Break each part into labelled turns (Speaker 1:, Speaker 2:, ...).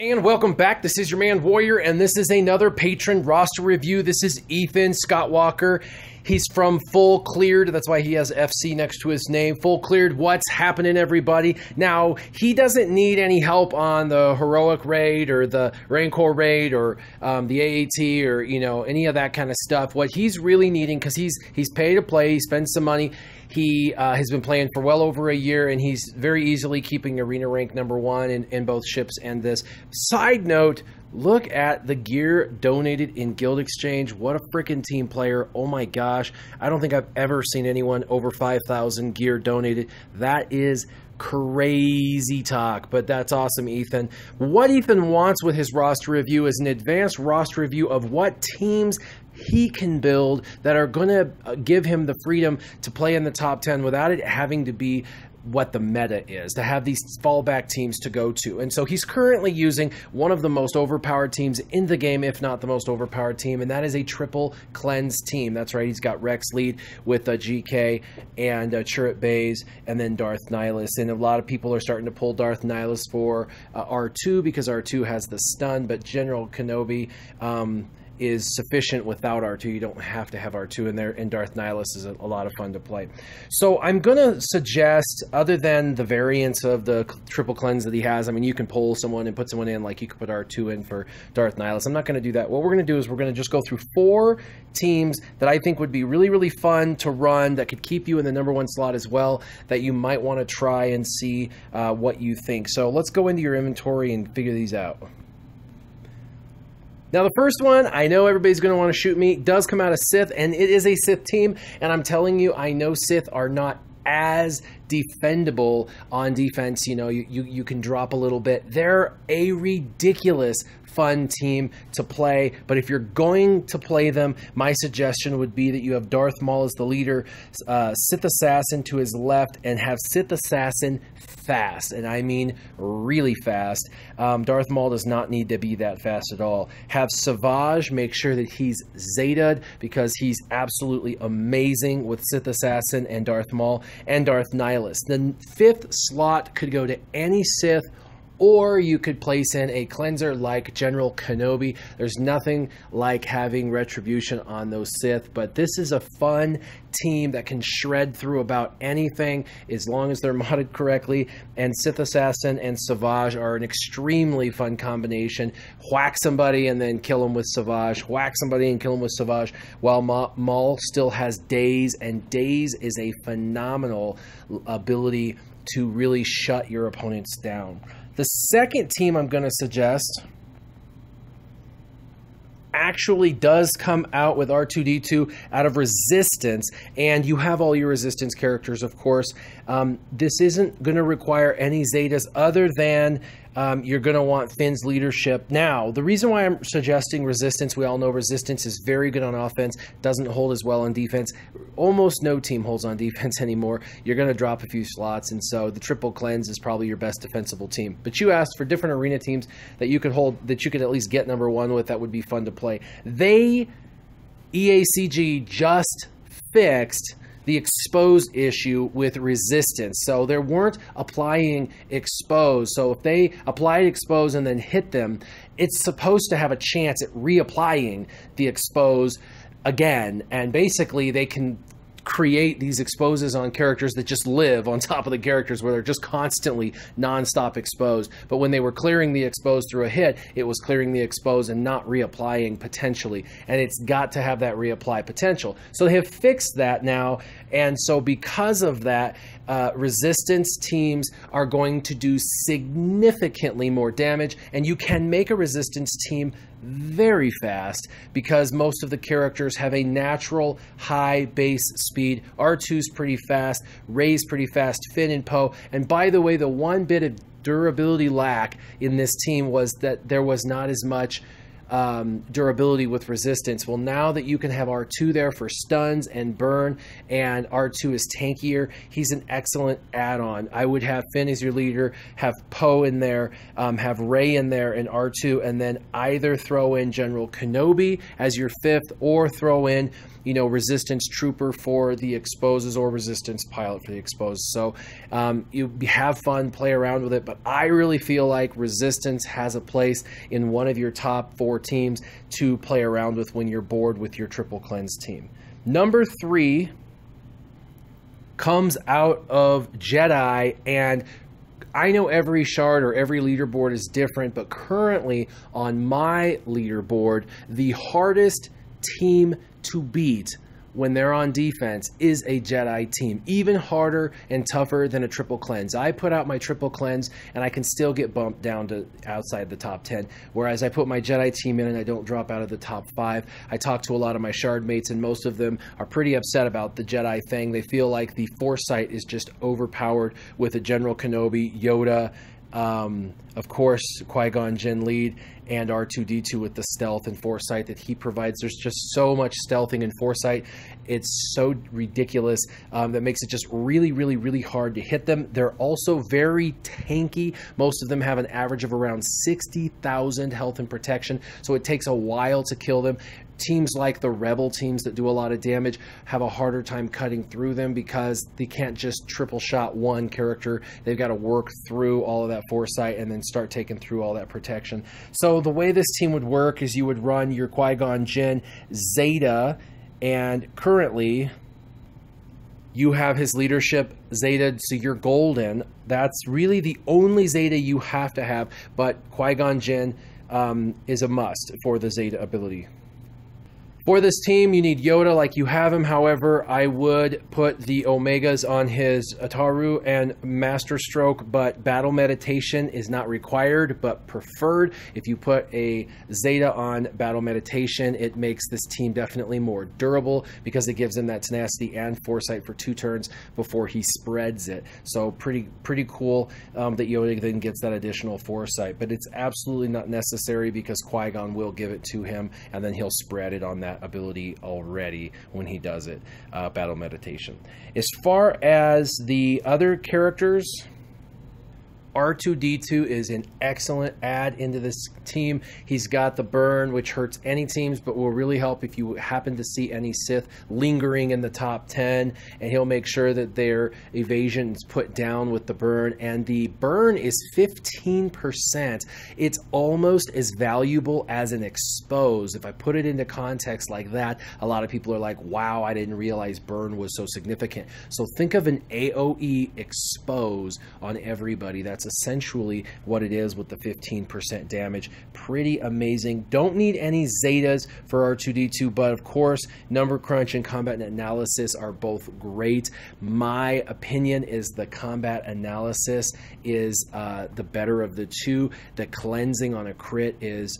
Speaker 1: And welcome back. This is your man Warrior, and this is another patron roster review. This is Ethen Scottwalker. He's from Full Cleared. That's why he has FC next to his name. Full Cleared. What's happening, everybody? Now, he doesn't need any help on the Heroic Raid or the Rancor Raid or the AAT or, you know, any of that kind of stuff. What he's really needing, because he's paid to play, he spends some money. He has been playing for well over a year, and he's very easily keeping arena rank #1 in both ships and this. Side note, look at the gear donated in Guild Exchange. What a freaking team player. Oh my gosh. I don't think I've ever seen anyone over 5,000 gear donated. That is crazy talk, but that's awesome, Ethen. What Ethen wants with his roster review is an advanced roster review of what teams he can build that are going to give him the freedom to play in the top 10 without it having to be what the meta is, to have these fallback teams to go to. And so he's currently using one of the most overpowered teams in the game, if not the most overpowered team, and that is a triple cleanse team. That's right, he's got Rex lead with GK and Chirrut Baze and then Darth Nihilus. And a lot of people are starting to pull Darth Nihilus for R2 because R2 has the stun, but General Kenobi is sufficient without R2. You don't have to have R2 in there, and Darth Nihilus is a lot of fun to play. So I'm going to suggest, other than the variants of the triple cleanse that he has, I mean, you can pull someone and put someone in, like you could put R2 in for Darth Nihilus. I'm not going to do that. What we're going to do is we're going to just go through 4 teams that I think would be really, really fun to run, that could keep you in the #1 slot as well, that you might want to try and see what you think. So let's go into your inventory and figure these out. Now, the first one, I know everybody's going to want to shoot me, does come out of Sith, and it is a Sith team. And I'm telling you, I know Sith are not as defendable on defense. You know, you can drop a little bit. They're a ridiculous fun team to play, but if you're going to play them, my suggestion would be that you have Darth Maul as the leader, Sith Assassin to his left, and have Sith Assassin fast, and I mean really fast. Darth Maul does not need to be that fast at all. Have Savage, make sure that he's Zeta'd, because he's absolutely amazing with Sith Assassin and Darth Maul and Darth Nihilus. The 5th slot could go to any Sith, or you could place in a cleanser like General Kenobi. There's nothing like having Retribution on those Sith, but this is a fun team that can shred through about anything as long as they're modded correctly, and Sith Assassin and Savage are an extremely fun combination. Whack somebody and then kill them with Savage. Whack somebody and kill them with Savage, while Maul still has Daze, and Daze is a phenomenal ability to really shut your opponents down. The second team I'm going to suggest actually does come out with R2-D2 out of Resistance, and you have all your Resistance characters, of course. This isn't going to require any Zetas other than you're going to want Finn's leadership. Now, the reason why I'm suggesting Resistance, we all know Resistance is very good on offense, doesn't hold as well on defense. Almost no team holds on defense anymore. You're going to drop a few slots, and so the triple cleanse is probably your best defensible team. But you asked for different arena teams that you could hold, that you could at least get #1 with, that would be fun to play. EACG just fixed the expose issue with Resistance. So they weren't applying expose. So if they applied expose and then hit them, it's supposed to have a chance at reapplying the expose again. And basically they can create these exposes on characters that just live on top of the characters, where they're just constantly non-stop exposed. But when they were clearing the expose through a hit, it was clearing the expose and not reapplying potentially, and it's got to have that reapply potential. So they have fixed that now, and so because of that, Resistance teams are going to do significantly more damage, and you can make a Resistance team very fast because most of the characters have a natural high base speed. R2's pretty fast, Rey's pretty fast, Finn and Poe. And by the way, the one bit of durability lack in this team was that there was not as much durability with resistance. Well, now that you can have R2 there for stuns and burn, and R2 is tankier, he's an excellent add-on. I would have Finn as your leader, have Poe in there, have Rey in there and R2, and then either throw in General Kenobi as your 5th, or throw in, you know, Resistance Trooper for the exposes, or Resistance Pilot for the exposes. So you have fun, play around with it, but I really feel like Resistance has a place in one of your top 4 teams to play around with when you're bored with your triple cleanse team. Number 3 comes out of Jedi, and I know every shard or every leaderboard is different, but currently on my leaderboard, the hardest team to beat when they're on defense is a Jedi team, even harder and tougher than a triple cleanse. I put out my triple cleanse and I can still get bumped down to outside the top 10, whereas I put my Jedi team in and I don't drop out of the top 5. I talked to a lot of my shard mates, and most of them are pretty upset about the Jedi thing. They feel like the foresight is just overpowered with a General Kenobi, Yoda, of course, Qui Gon Jinn lead, and R2-D2 with the stealth and foresight that he provides. There's just so much stealthing and foresight. It's so ridiculous that makes it just really, really, really hard to hit them. They're also very tanky. Most of them have an average of around 60,000 health and protection, so it takes a while to kill them. Teams like the Rebel teams that do a lot of damage have a harder time cutting through them because they can't just triple shot one character. They've got to work through all of that foresight and then start taking through all that protection. So the way this team would work is you would run your Qui-Gon Jinn Zeta, and currently you have his leadership Zeta, so you're golden. That's really the only Zeta you have to have, but Qui-Gon Jinn is a must for the Zeta ability. For this team, you need Yoda like you have him. However, I would put the Omegas on his Ataru and Master Stroke, but Battle Meditation is not required, but preferred. If you put a Zeta on Battle Meditation, it makes this team definitely more durable because it gives him that tenacity and foresight for 2 turns before he spreads it. So pretty cool that Yoda then gets that additional foresight, but it's absolutely not necessary because Qui-Gon will give it to him, and then he'll spread it on that ability already when he does it. Battle Meditation. As far as the other characters, R2-D2 is an excellent add into this team. He's got the burn, which hurts any teams, but will really help if you happen to see any Sith lingering in the top 10, and he'll make sure that their evasion is put down with the burn, and the burn is 15%. It's almost as valuable as an expose. If I put it into context like that, a lot of people are like, wow, I didn't realize burn was so significant. So think of an AoE expose on everybody. That's essentially what it is with the 15% damage. Pretty amazing. Don't need any Zetas for R2-D2, but of course, number crunch and combat analysis are both great. My opinion is the combat analysis is the better of the two. The cleansing on a crit is,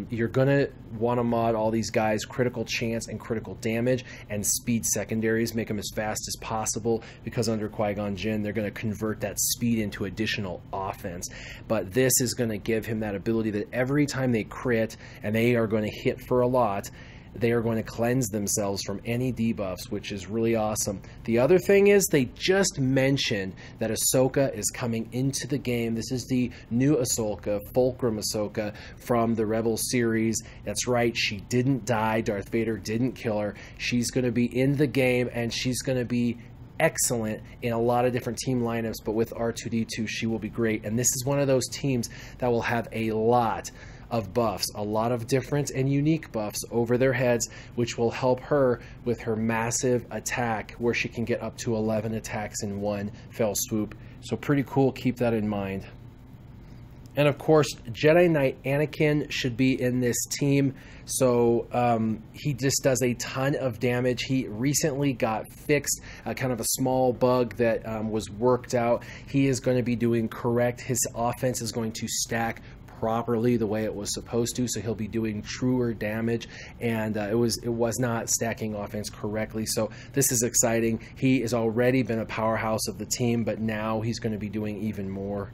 Speaker 1: you're gonna want to mod all these guys critical chance and critical damage and speed secondaries, make them as fast as possible, because under Qui-Gon Jinn, they're going to convert that speed into additional offense. But this is going to give him that ability that every time they crit, and they are going to hit for a lot, they are going to cleanse themselves from any debuffs, which is really awesome. The other thing is they just mentioned that Ahsoka is coming into the game. This is the new Ahsoka, Fulcrum Ahsoka from the Rebel series. That's right, she didn't die. Darth Vader didn't kill her. She's going to be in the game, and she's going to be excellent in a lot of different team lineups, but with R2-D2, she will be great. And this is one of those teams that will have a lot of buffs, a lot of different and unique buffs over their heads, which will help her with her massive attack, where she can get up to 11 attacks in one fell swoop. So pretty cool, keep that in mind. And of course, Jedi Knight Anakin should be in this team. So he just does a ton of damage. He recently got fixed, kind of a small bug that was worked out. He is going to be doing correct. His offense is going to stack properly the way it was supposed to, so he'll be doing truer damage, and it was not stacking offense correctly. So this is exciting. He has already been a powerhouse of the team, but now he's going to be doing even more.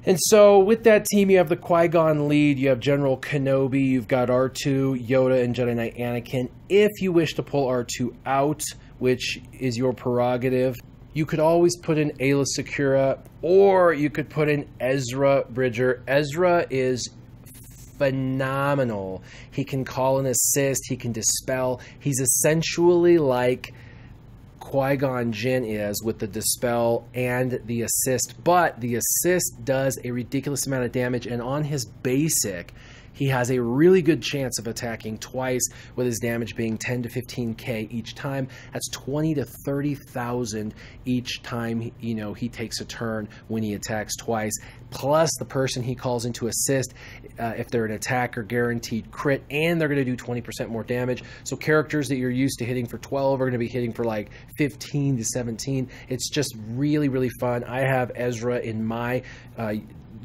Speaker 1: And so with that team, you have the Qui Gon lead, you have General Kenobi, you've got R2, Yoda, and Jedi Knight Anakin. If you wish to pull R2 out, which is your prerogative, you could always put in Aayla Secura, or you could put in Ezra Bridger. Ezra is phenomenal. He can call and assist, he can dispel. He's essentially like Qui-Gon Jinn is with the dispel and the assist, but the assist does a ridiculous amount of damage, and on his basic he has a really good chance of attacking twice, with his damage being 10 to 15k each time. That's 20 to 30,000 each time he takes a turn when he attacks twice. Plus the person he calls into assist, if they're an attacker, guaranteed crit, and they're going to do 20% more damage. So characters that you're used to hitting for 12 are going to be hitting for like 15 to 17. It's just really, really fun. I have Ezra in my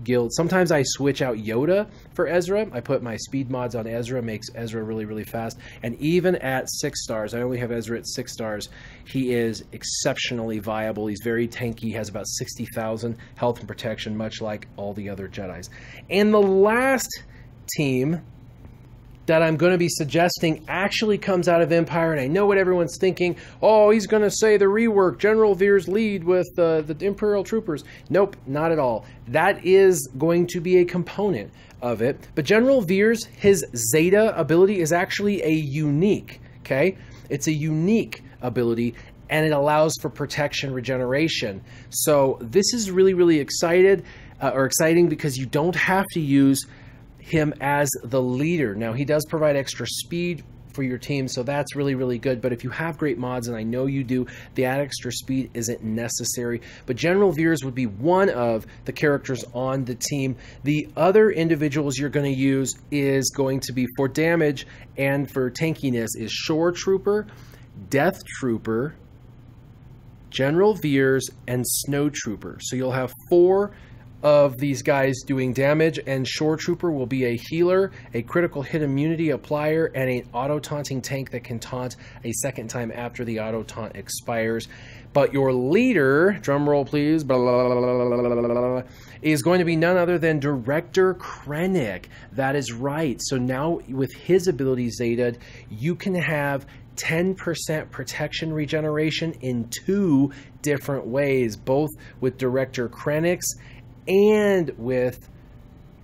Speaker 1: guild. Sometimes I switch out Yoda for Ezra. I put my speed mods on Ezra, makes Ezra really, really fast. And even at 6 stars, I only have Ezra at 6 stars, he is exceptionally viable. He's very tanky. He has about 60,000 health and protection, much like all the other Jedis. And the last team that I'm going to be suggesting actually comes out of Empire, and I know what everyone's thinking. Oh, he's going to say the rework, General Veer's lead with the Imperial Troopers. Nope, not at all. That is going to be a component of it. But General Veer's, his Zeta ability is actually a unique, okay? It's a unique ability, and it allows for protection regeneration. So this is really, really exciting because you don't have to use him as the leader. Now, he does provide extra speed for your team, so that's really, really good. But if you have great mods, and I know you do, the extra speed isn't necessary. But General Veers would be one of the characters on the team. The other individuals you're going to use is going to be for damage and for tankiness is Shore Trooper, Death Trooper, General Veers, and Snow Trooper. So you'll have 4 of these guys doing damage, and Shore Trooper will be a healer, a critical hit immunity applier, and an auto-taunting tank that can taunt a second time after the auto-taunt expires. But your leader, drumroll please, blah, blah, blah, blah, blah, blah, is going to be none other than Director Krennic. That is right. So now with his ability Zeta, you can have 10% protection regeneration in 2 different ways, both with Director Krennic's and with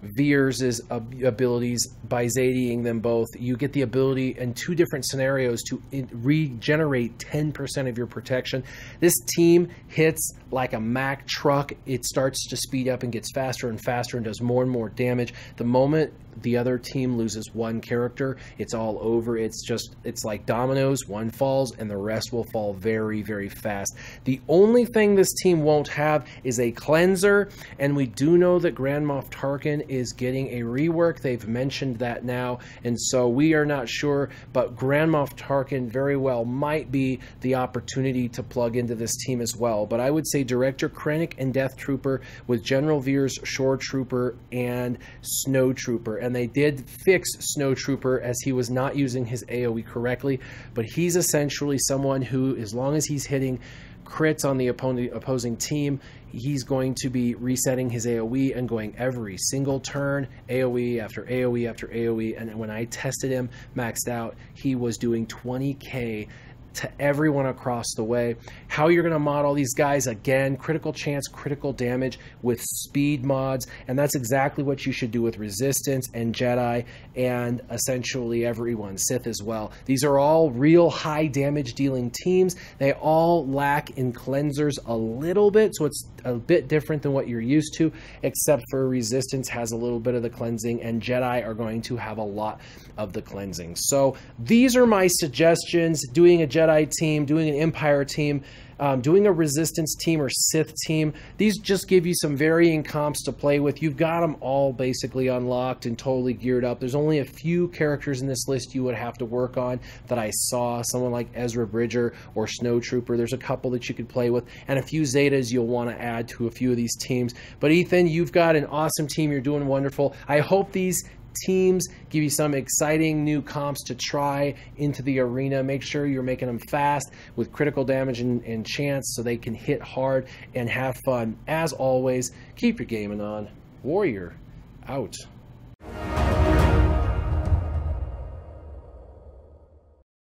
Speaker 1: Veers' abilities. By Zetaing them both, you get the ability in 2 different scenarios to regenerate 10% of your protection. This team hits like a Mack truck. It starts to speed up and gets faster and faster and does more and more damage. The moment the other team loses 1 character, it's all over. It's like dominoes. 1 falls and the rest will fall very, very fast. The only thing this team won't have is a cleanser, and we do know that Grand Moff Tarkin is getting a rework. They've mentioned that now, and so we are not sure, but Grand Moff Tarkin very well might be the opportunity to plug into this team as well. But I would say Director Krennic and Death Trooper with General Veers, Shore Trooper, and Snow Trooper. And they did fix Snow Trooper as he was not using his AoE correctly, but he's essentially someone who, as long as he's hitting crits on the opposing team, he's going to be resetting his AoE and going every single turn, AoE after AoE after AoE. And when I tested him maxed out, he was doing 20k to everyone across the way. How you're going to mod all these guys, again, critical chance, critical damage with speed mods, and that's exactly what you should do with Resistance and Jedi and essentially everyone, Sith as well. These are all real high damage dealing teams. They all lack in cleansers a little bit, so it's a bit different than what you're used to, except for Resistance has a little bit of the cleansing, and Jedi are going to have a lot of the cleansing. So these are my suggestions: doing a Jedi team, doing an Empire team, doing a Resistance team or Sith team. These just give you some varying comps to play with. You've got them all basically unlocked and totally geared up. There's only a few characters in this list you would have to work on that I saw, someone like Ezra Bridger or Snow Trooper. There's a couple that you could play with, and a few Zetas you'll want to add to a few of these teams. But Ethan, you've got an awesome team. You're doing wonderful. I hope these teams give you some exciting new comps to try into the arena. Make sure you're making them fast with critical damage and chance so they can hit hard and have fun. As always, keep your gaming on. Warrior out.